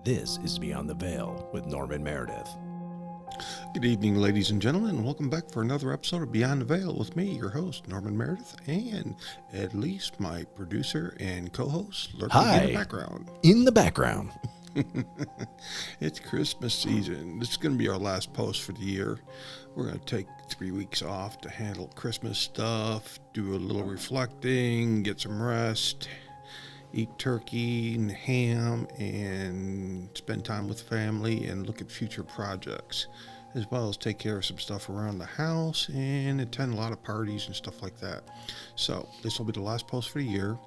This is Beyond the Veil with Norman Meredith. Good evening, ladies and gentlemen, and welcome back for another episode of Beyond the Veil with me, your host, Norman Meredith, and at least my producer and co-host, lurking in the background. In the background. It's Christmas season. This is going to be our last post for the year. We're going to take 3 weeks off to handle Christmas stuff, do a little reflecting, get some rest, eat turkey and ham, and spend time with family and look at future projects, as well as take care of some stuff around the house and attend a lot of parties and stuff like that. So this will be the last post for the year.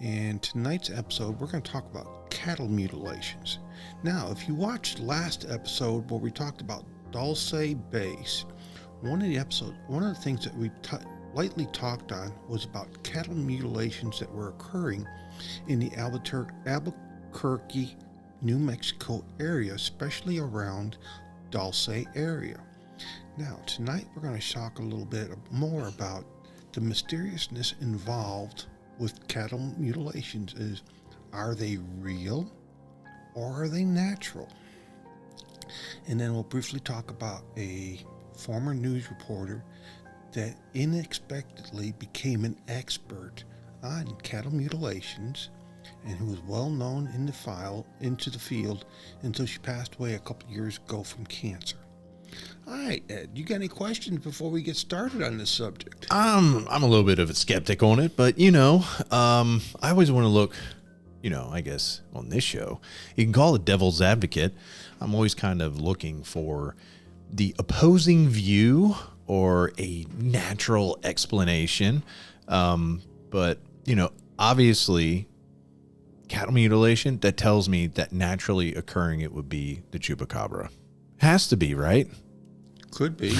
And tonight's episode, we're going to talk about cattle mutilations. Now, if you watched last episode where we talked about Dulce Base, one of the things that we lightly talked on was about cattle mutilations that were occurring in the Albuquerque, New Mexico area, especially around Dulce area. Now, tonight we're going to talk a little bit more about the mysteriousness involved with cattle mutilations. Are they real or are they natural? And then we'll briefly talk about a former news reporter that unexpectedly became an expert on cattle mutilations and who was well known into the field until she passed away a couple years ago from cancer. All right, Ed, you got any questions before we get started on this subject? I'm a little bit of a skeptic on it, but I always want to look, I guess on this show, you can call it devil's advocate. I'm always kind of looking for the opposing view or a natural explanation. But obviously cattle mutilation, that tells me that naturally occurring it would be the chupacabra. Has to be, right? Could be.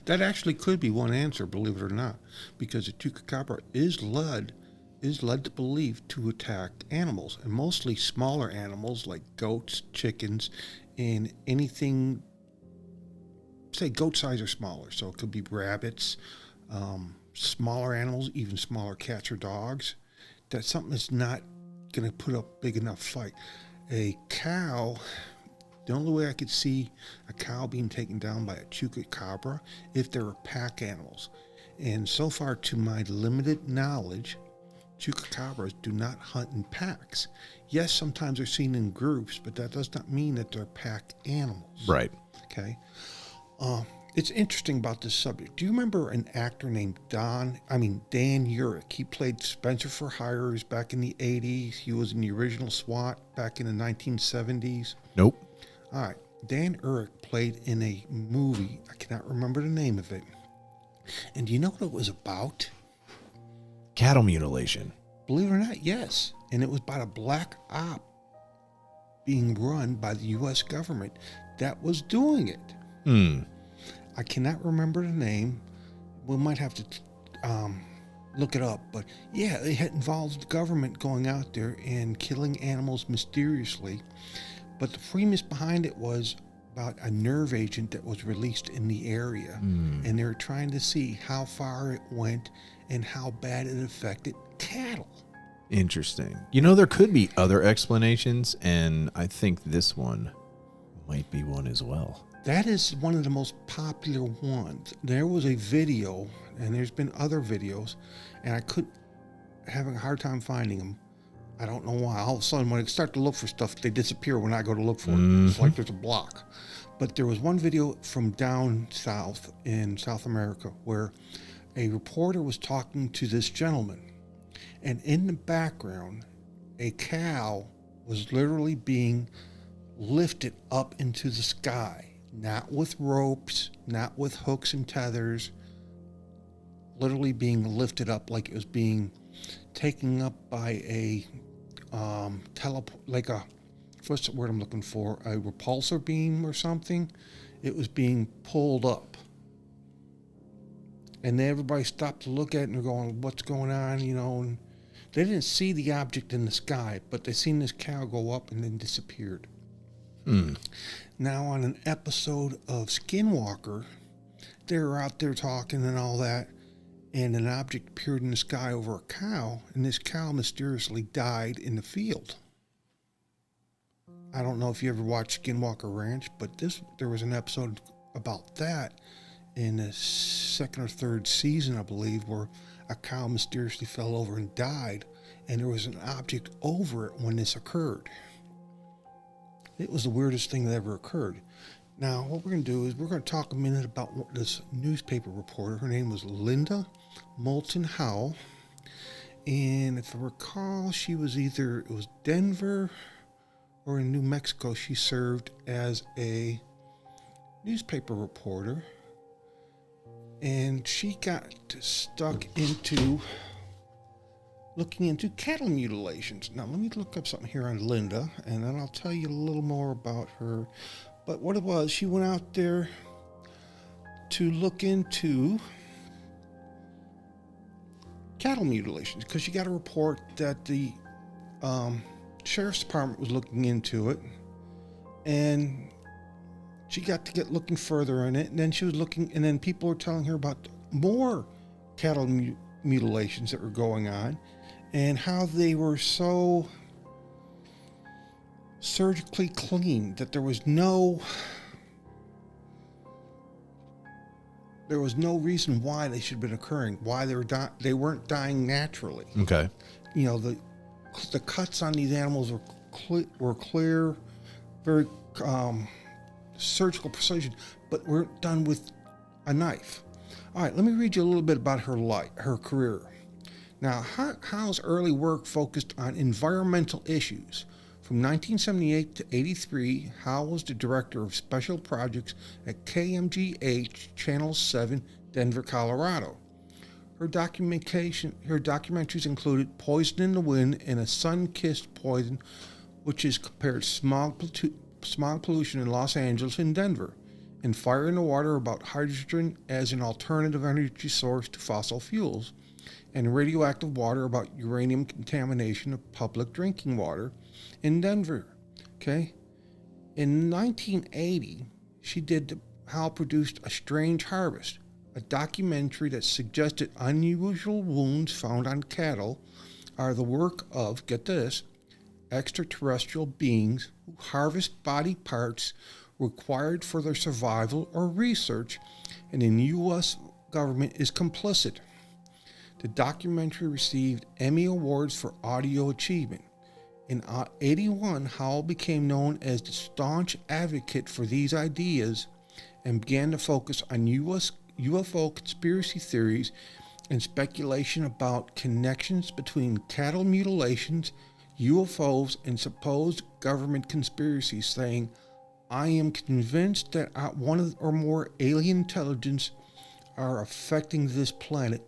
That actually could be one answer, believe it or not, because the chupacabra is led to believe to attack animals, and mostly smaller animals like goats, chickens, and anything, say goat size or smaller. So it could be rabbits, smaller animals, even smaller cats or dogs. That's something that's not going to put up big enough fight. A cow, the only way I could see a cow being taken down by a chupacabra if there were pack animals. And so far, to my limited knowledge, chupacabras do not hunt in packs. Yes, sometimes they're seen in groups, but that does not mean that they're pack animals. Right. Okay. It's interesting about this subject. Do you remember an actor named Dan Urich? He played Spencer for Hires back in the 80s. He was in the original SWAT back in the 1970s. Nope. All right. Dan Urich played in a movie. I cannot remember the name of it. And do you know what it was about? Cattle mutilation. Believe it or not, yes. And it was about a black op being run by the U.S. government that was doing it. I cannot remember the name. We might have to look it up. But yeah, it had involved the government going out there and killing animals mysteriously. But the premise behind it was about a nerve agent that was released in the area. And they were trying to see how far it went and how bad it affected cattle. Interesting. There could be other explanations, and I think this one might be one as well. That is one of the most popular ones. There was a video, and there's been other videos, and I having a hard time finding them. I don't know why. All of a sudden, when I start to look for stuff, they disappear when I go to look for it. It's like there's a block. But there was one video from down south in South America where a reporter was talking to this gentleman, and in the background, a cow was literally being lifted up into the sky. Not with ropes, not with hooks and tethers, literally being lifted up like it was being taken up by a what's the word I'm looking for? A repulsor beam or something. It was being pulled up. And then everybody stopped to look at it and they're going, what's going on? And they didn't see the object in the sky, but they seen this cow go up and then disappeared. Now, on an episode of Skinwalker, they were out there talking and all that, and an object appeared in the sky over a cow, and this cow mysteriously died in the field. I don't know if you ever watched Skinwalker Ranch, but there was an episode about that in the second or third season, I believe, where a cow mysteriously fell over and died, and there was an object over it when this occurred. It was the weirdest thing that ever occurred. Now, what we're going to do is we're going to talk a minute about this newspaper reporter. Her name was Linda Moulton Howe. And if I recall, it was Denver or in New Mexico. She served as a newspaper reporter. And she got stuck into looking into cattle mutilations. Now, let me look up something here on Linda, and then I'll tell you a little more about her. But what it was, she went out there to look into cattle mutilations because she got a report that the sheriff's department was looking into it, and she got to get looking further in it, and then she was looking, and then people were telling her about more cattle mutilations that were going on and how they were so surgically clean that there was no reason why they should have been occurring, why they weren't dying naturally. Okay. You know, the cuts on these animals were clear, very surgical precision, but weren't done with a knife. All right, let me read you a little bit about her career. Now, Howe's early work focused on environmental issues. From 1978 to 83, Howe was the director of special projects at KMGH Channel 7, Denver, Colorado. Her documentaries included Poison in the Wind and A Sun-Kissed Poison, which is compared smog pollution in Los Angeles and Denver, and Fire in the Water about hydrogen as an alternative energy source to fossil fuels, and Radioactive Water about uranium contamination of public drinking water in Denver. Okay? In 1980, Howe produced A Strange Harvest, a documentary that suggested unusual wounds found on cattle are the work of, get this, extraterrestrial beings who harvest body parts required for their survival or research, and the U.S. government is complicit. The documentary received Emmy Awards for audio achievement. In 1981, Howell became known as the staunch advocate for these ideas and began to focus on UFO conspiracy theories and speculation about connections between cattle mutilations, UFOs, and supposed government conspiracies, saying, "I am convinced that one or more alien intelligence are affecting this planet."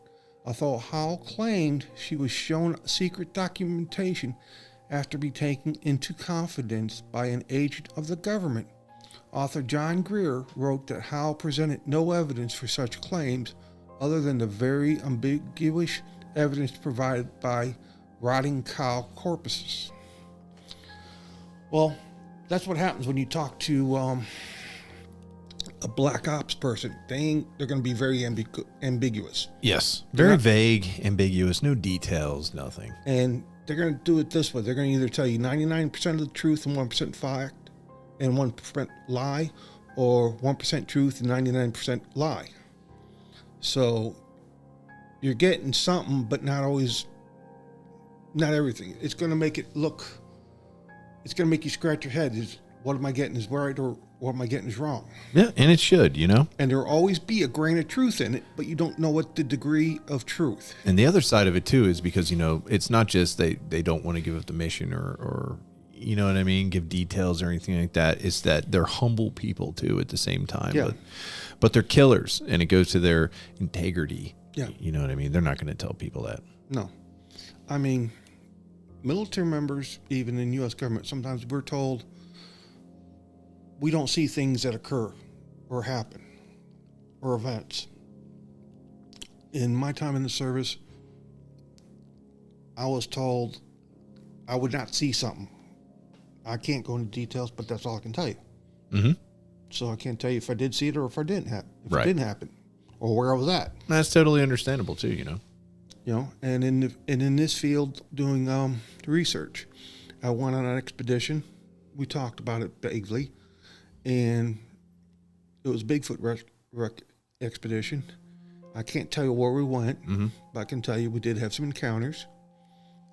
Although Howell claimed she was shown secret documentation after being taken into confidence by an agent of the government, author John Greer wrote that Howell presented no evidence for such claims other than the very ambiguous evidence provided by rotting cow corpses. Well, that's what happens when you talk to a black ops person. They're going to be very ambiguous. Yes. Very vague, ambiguous, no details, nothing. And they're going to do it this way. They're going to either tell you 99% of the truth and 1% fact and 1% lie, or 1% truth and 99% lie. So you're getting something, but not everything. It's going to make it look, it's going to make you scratch your head. Is what am I getting is right, or what am I getting is wrong? Yeah, and it should, And there will always be a grain of truth in it, but you don't know what the degree of truth. And the other side of it, too, is because, it's not just they don't want to give up the mission or you know what I mean, give details or anything like that. It's that they're humble people, too, at the same time. Yeah. But they're killers, and it goes to their integrity. Yeah. You know what I mean? They're not going to tell people that. No. I mean, military members, even in U.S. government, sometimes we're told we don't see things that occur or happen or events. In my time in the service, I was told I would not see something. I can't go into details, but that's all I can tell you. Mm-hmm. So I can't tell you if I did see it or if it didn't happen. Right. It didn't happen, or where I was at. That's totally understandable too. And in this field, doing research, I went on an expedition we talked about it vaguely, and it was Bigfoot expedition. I can't tell you where we went, but I can tell you we did have some encounters.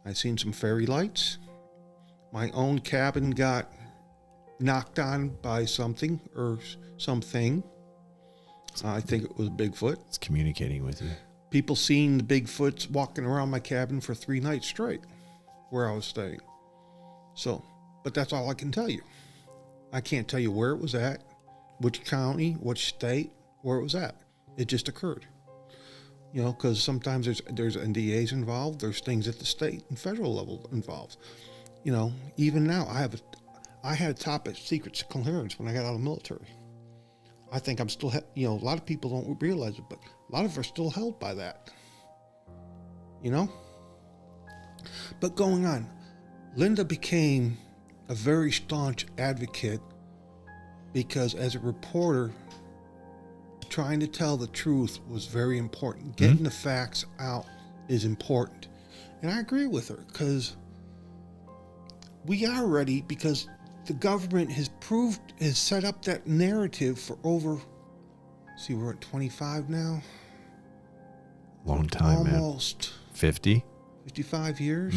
I seen some fairy lights. My own cabin got knocked on by something or something. I think it was Bigfoot. It's communicating with you. People seen the Bigfoots walking around my cabin for 3 nights straight where I was staying. So, but that's all I can tell you. I can't tell you where it was at, which county, which state, where it was at. It just occurred. You know, because sometimes there's NDAs involved. There's things at the state and federal level involved. You know, even now, I had a top secret clearance when I got out of the military. I think I'm still, you know, a lot of people don't realize it, but a lot of us are still held by that. You know? But going on, Linda became a very staunch advocate because as a reporter, trying to tell the truth was very important. Getting the facts out is important. And I agree with her because we are ready because the government has set up that narrative for over, see, we're at 25 now? Long time, Almost. man. 50? 55 years?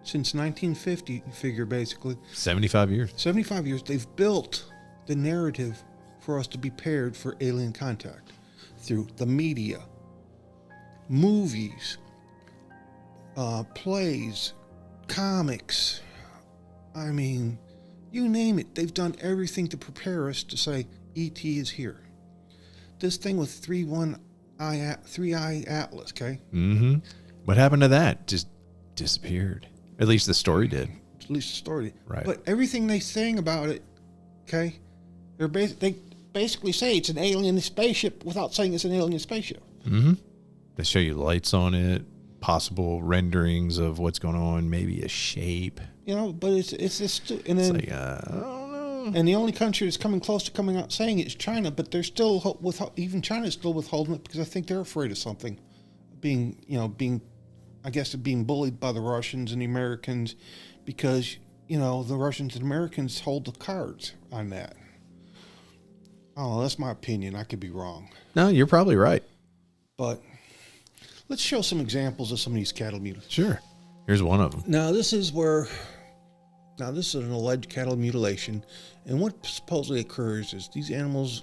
Since 1950, you figure basically. 75 years. 75 years, they've built the narrative for us to be prepared for alien contact through the media, movies, plays, comics. I mean, you name it. They've done everything to prepare us to say E.T. is here. This thing with 3-eye atlas, okay? What happened to that? Just disappeared. At least the story did. At least the story did. Right. But everything they saying about it, okay, they basically say it's an alien spaceship without saying it's an alien spaceship. They show you lights on it, possible renderings of what's going on, maybe a shape. You know, but it's just, and then It's like, I don't know. and the only country that's coming close to coming out saying it is China, but they're still even China's still withholding it because I think they're afraid of something, being bullied by the Russians and the Americans, because you know the Russians and Americans hold the cards on that. Oh, that's my opinion. I could be wrong, No, you're probably right. but let's show some examples of some of these cattle mutilations. Sure. Here's one of them. Now this is an alleged cattle mutilation, and what supposedly occurs is these animals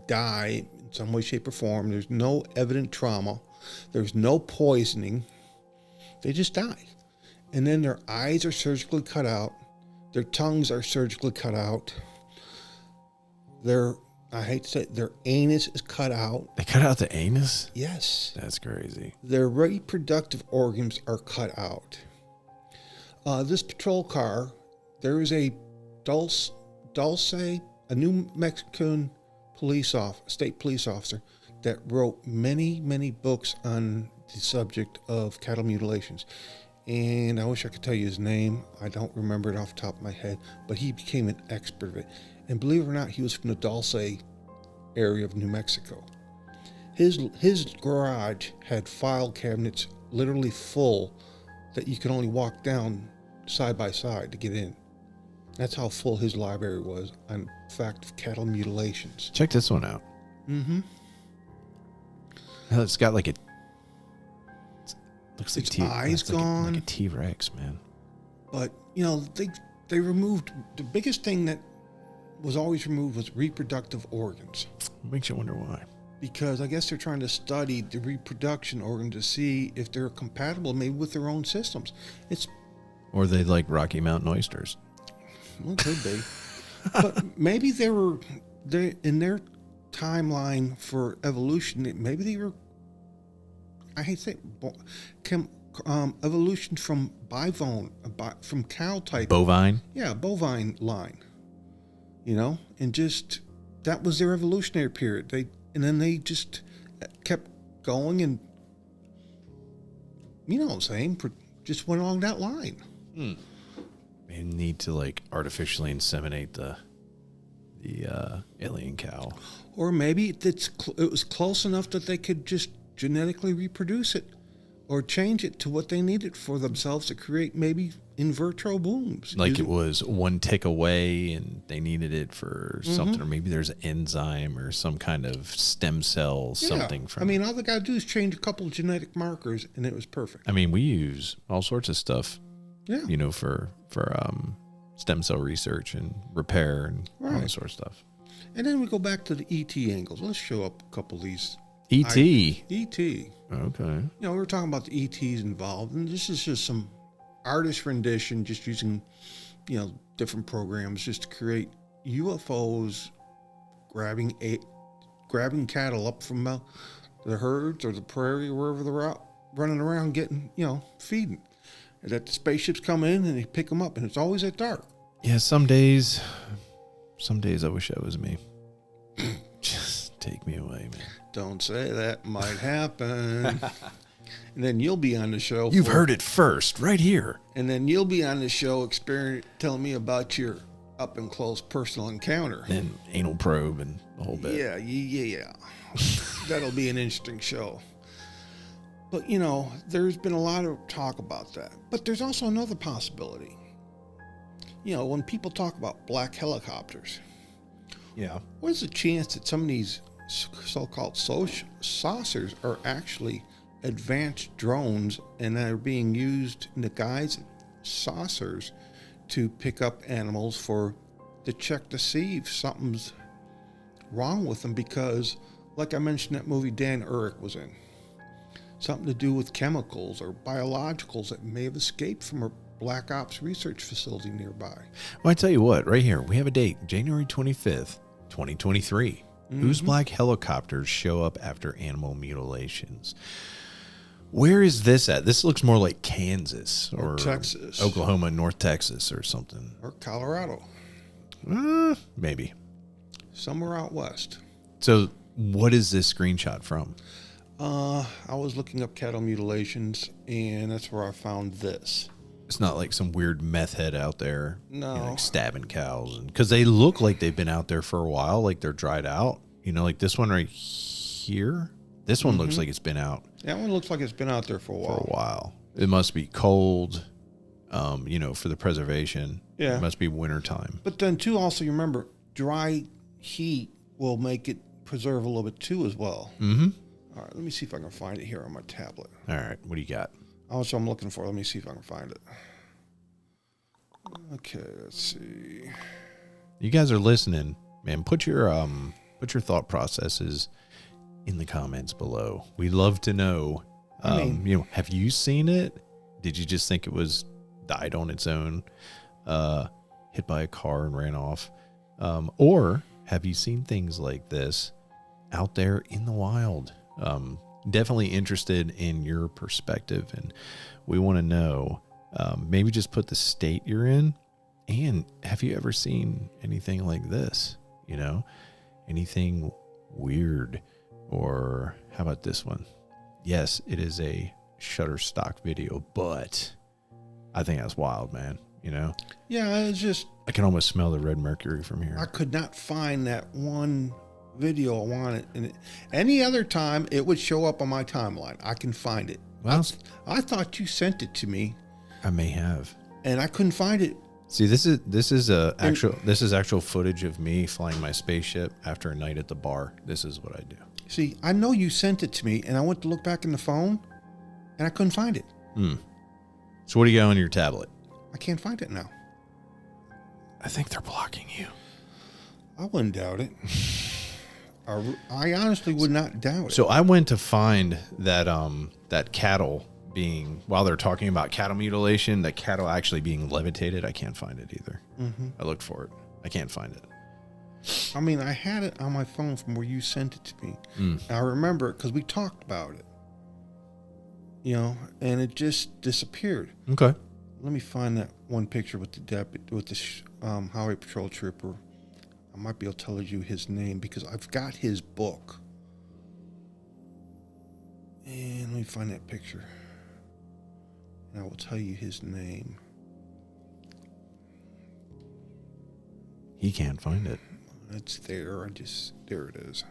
die in some way, shape, or form. There's no evident trauma. There's no poisoning. They just die. And then their eyes are surgically cut out. Their tongues are surgically cut out. I hate to say it, their anus is cut out. They cut out the anus? Yes. That's crazy. Their reproductive organs are cut out. This patrol car, there is a Dulce, a New Mexican state police officer that wrote many, many books on the subject of cattle mutilations. And I wish I could tell you his name. I don't remember it off the top of my head, but he became an expert of it. And believe it or not, he was from the Dulce area of New Mexico. His garage had file cabinets literally full that you could only walk down side by side to get in. That's how full his library was on the fact of cattle mutilations. Check this one out. It's got like looks like Its eyes gone. Like a T-Rex, man. But, you know, they removed, the biggest thing that was always removed was reproductive organs. Makes you wonder why. Because I guess they're trying to study the reproduction organ to see if they're compatible maybe with their own systems. Or they like Rocky Mountain oysters. Well, it could be. But maybe they in their timeline for evolution, maybe they were, I hate to say it, evolution from from cow type. Bovine? Yeah, bovine line. You know, and just, that was their evolutionary period. And then they just kept going and, you know what I'm saying, just went along that line. They need to like artificially inseminate the alien cow. Or maybe it was close enough that they could just genetically reproduce it. or change it to what they needed for themselves to create maybe in vitro wombs. Like it was one tick away and they needed it for something, or maybe there's an enzyme or some kind of stem cell, something from. I mean, all they got to do is change a couple of genetic markers and it was perfect. I mean, we use all sorts of stuff, Yeah. you know, for stem cell research and repair and all that sort of stuff. And then we go back to the ET angles. Let's show up a couple of these. E.T. ET. Okay. You know, we were talking about the ETs involved, and this is just some artist rendition, just using, you know, different programs just to create UFOs grabbing cattle up from the herds or the prairie or wherever they're out running around getting, you know, feeding. And that the spaceships come in and they pick them up, and it's always at dark. Yeah, some days I wish that was me. Just take me away, man. Don't say that. Might happen. And then you'll be on the show. You've heard it first, right here. And then you'll be on the show telling me about your up and close personal encounter. And anal probe and the whole bit. Yeah. That'll be an interesting show. But, you know, there's been a lot of talk about that. But there's also another possibility. You know, when people talk about black helicopters, Yeah. what's the chance that some of these so-called saucers are actually advanced drones and they're being used in the guise of saucers to pick up animals to check to see if something's wrong with them? Because, like I mentioned, that movie Dan Urich was in, something to do with chemicals or biologicals that may have escaped from a Black Ops research facility nearby. Well, I tell you what, right here, we have a date, January 25th, 2023. Whose black helicopters show up after animal mutilations? Where is this at? This looks more like Kansas or Texas, Oklahoma, North Texas or something. or Colorado, Maybe. somewhere out west. So what is this screenshot from? I was looking up cattle mutilations, and that's where I found this. It's not like some weird meth head out there, No. you know, like stabbing cows, because they look like they've been out there for a while, like they're dried out. You know, like this one right here. This one looks like it's been out That one looks like it's been out there for a while. It must be cold, you know, for the preservation. Yeah. It must be wintertime. But then, too, also, you remember, dry heat will make it preserve a little bit, too, as well. Mm-hmm. All right, let me see if I can find it here on my tablet. All right. What do you got? That's what I'm looking for. Let me see if I can find it. Okay, let's see. You guys are listening, man. Put your thought processes in the comments below. We love to know. You know, have you seen it? Did you just think it was died on its own, hit by a car and ran off? Or have you seen things like this out there in the wild? Definitely interested in your perspective, and we want to know. Maybe just put the state you're in, and have you ever seen anything like this? You know, anything weird? Or how about this one? Yes, it is a Shutterstock video, but I think that's wild, man. You know? Yeah, it's just, I can almost smell the red mercury from here. I could not find that one video I wanted. And any other time, it would show up on my timeline. I can find it. Well, I thought you sent it to me, I may have. and I couldn't find it. See, this is actual footage of me flying my spaceship after a night at the bar. This is what I do. See, I know you sent it to me, and I went to look back in the phone, and I couldn't find it. So what do you got on your tablet? I can't find it now. I think they're blocking you. I wouldn't doubt it. I honestly would not doubt it. So I went to find that cattle being, while they're talking about cattle mutilation, that cattle actually being levitated. I can't find it either. I looked for it. I can't find it. I mean, I had it on my phone from where you sent it to me. And I remember it because we talked about it. You know, and it just disappeared. Okay. Let me find that one picture with the highway patrol trooper. I might be able to tell you his name because I've got his book. And let me find that picture. And I will tell you his name. He can't find it. It's there. There it is.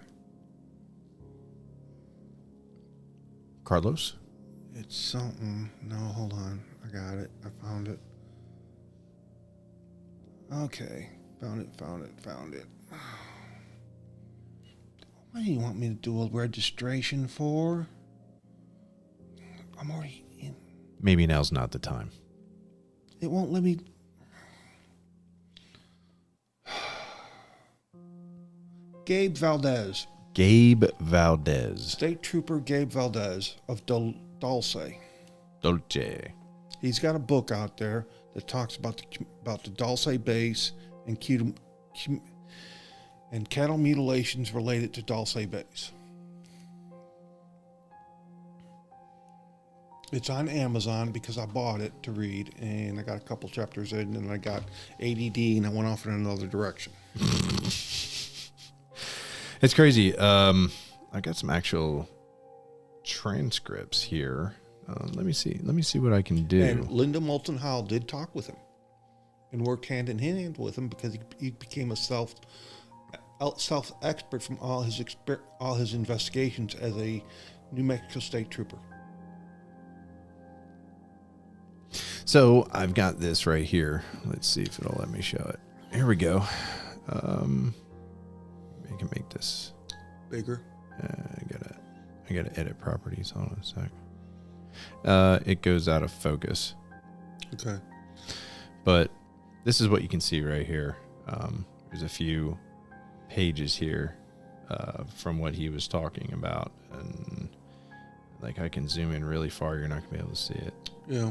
Carlos? It's something. No, hold on. I got it. I found it. Okay. Found it. What do you want me to do a registration for? I'm already in. Maybe now's not the time. It won't let me. Gabe Valdez. Gabe Valdez. State Trooper Gabe Valdez of Dulce. Dolce. He's got a book out there that talks about the Dulce base and cattle mutilations related to Dulce base. It's on Amazon because I bought it to read, and I got a couple chapters in, and I got ADD, and I went off in another direction. It's crazy. I got some actual transcripts here. Let me see what I can do. And Linda Moulton Howe did talk with him and worked hand in hand with him because he became a self expert from all his investigations as a New Mexico State Trooper. So I've got this right here. Let's see if it'll let me show it. Here we go. I can make this Bigger. I gotta edit properties. Hold on a sec. It goes out of focus. Okay. But this is what you can see right here. There's a few pages here from what he was talking about, and like I can zoom in really far. You're not gonna be able to see it. Yeah.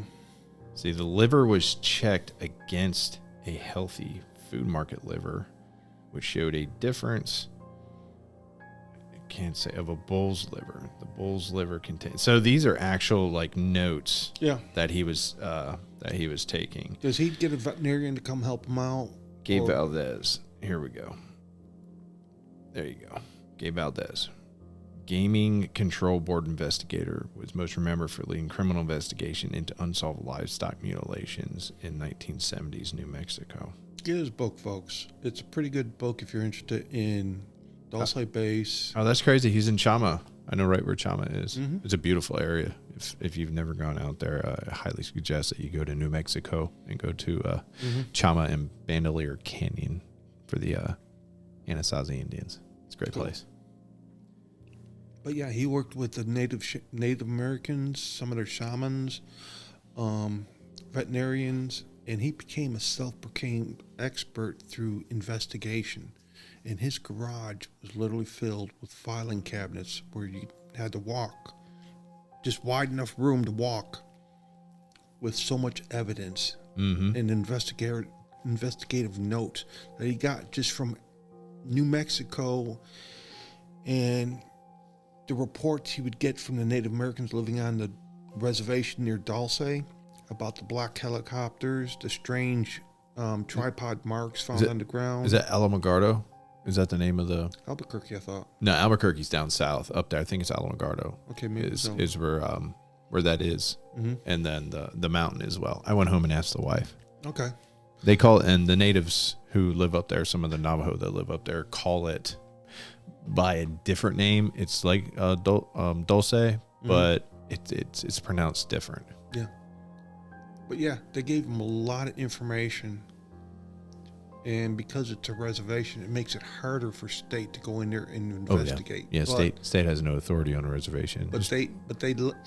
See, the liver was checked against a healthy food market liver, which showed a difference. I can't say of a bull's liver. The bull's liver contains. So these are actual like notes. Yeah. That he was taking. Does he get a veterinarian to come help him out? Gabe Valdez. Here we go. There you go. Gabe Valdez. Gaming Control Board investigator, was most remembered for leading criminal investigation into unsolved livestock mutilations in 1970s New Mexico. Get his book, folks. It's a pretty good book if you're interested in Dulce base. Oh, that's crazy. He's in Chama. I know right where Chama is. Mm-hmm. It's a beautiful area. If you've never gone out there, I highly suggest that you go to New Mexico and go to Chama and Bandelier Canyon for the Anasazi Indians. It's a great place. But yeah, he worked with the Native Americans, some of their shamans, veterinarians, and he became a self-proclaimed expert through investigation. And his garage was literally filled with filing cabinets where you had to walk, just wide enough room to walk, with so much evidence and investigative notes that he got just from New Mexico, and the reports he would get from the Native Americans living on the reservation near Dulce about the black helicopters, the strange tripod marks found on the ground. Is that Alamogordo? Is that the name of the Albuquerque? I thought. No, Albuquerque's down south up there. I think it's Alamogordo. Okay, maybe is where that is, and then the mountain as well. I went home and asked the wife. Okay. They call it, and the natives who live up there, some of the Navajo that live up there, call it by a different name. It's like Dulce, but it's pronounced different. Yeah. But yeah, they gave him a lot of information, and because it's a reservation, it makes it harder for state to go in there and investigate. Yeah, state has no authority on a reservation. But they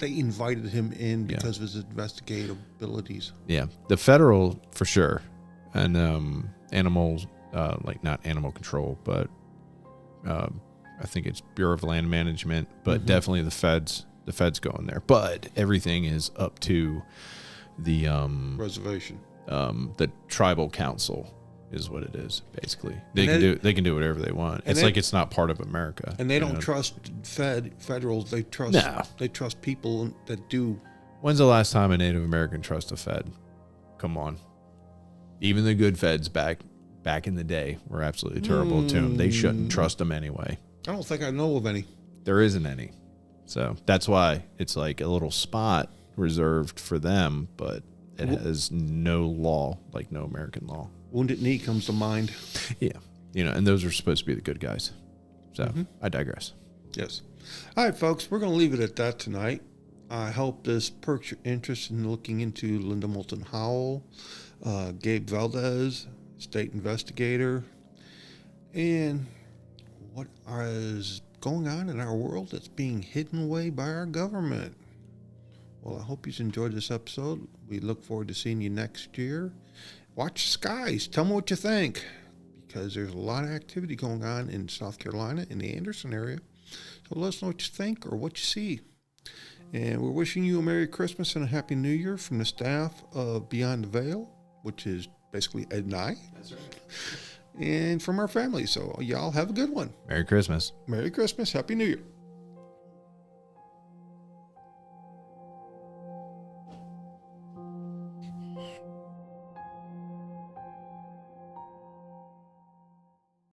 invited him in because of his investigative abilities. Yeah, the federal for sure, and animals like not animal control, but I think it's Bureau of Land Management, but definitely the feds go in there. But everything is up to the reservation. The tribal council is what it is, basically. They can do whatever they want. It's like it's not part of America. And they don't trust federals. They trust people that do. When's the last time a Native American trusted a Fed? Come on. Even the good Feds back in the day were absolutely terrible to them. They shouldn't trust them anyway. I don't think I know of any. There isn't any. So that's why it's like a little spot reserved for them, but it has no law, like no American law. Wounded Knee comes to mind. Yeah. And those are supposed to be the good guys. So I digress. Yes. All right, folks, we're going to leave it at that tonight. I hope this perks your interest in looking into Linda Moulton Howell, Gabe Valdez, state investigator, and what is going on in our world that's being hidden away by our government. Well, I hope you enjoyed this episode. We look forward to seeing you next year. Watch the skies. Tell me what you think, because there's a lot of activity going on in South Carolina, in the Anderson area. So let us know what you think or what you see. And we're wishing you a Merry Christmas and a Happy New Year from the staff of Beyond the Veil, which is basically Ed and I. That's right. And from our family. So y'all have a good one. Merry Christmas. Merry Christmas. Happy New Year.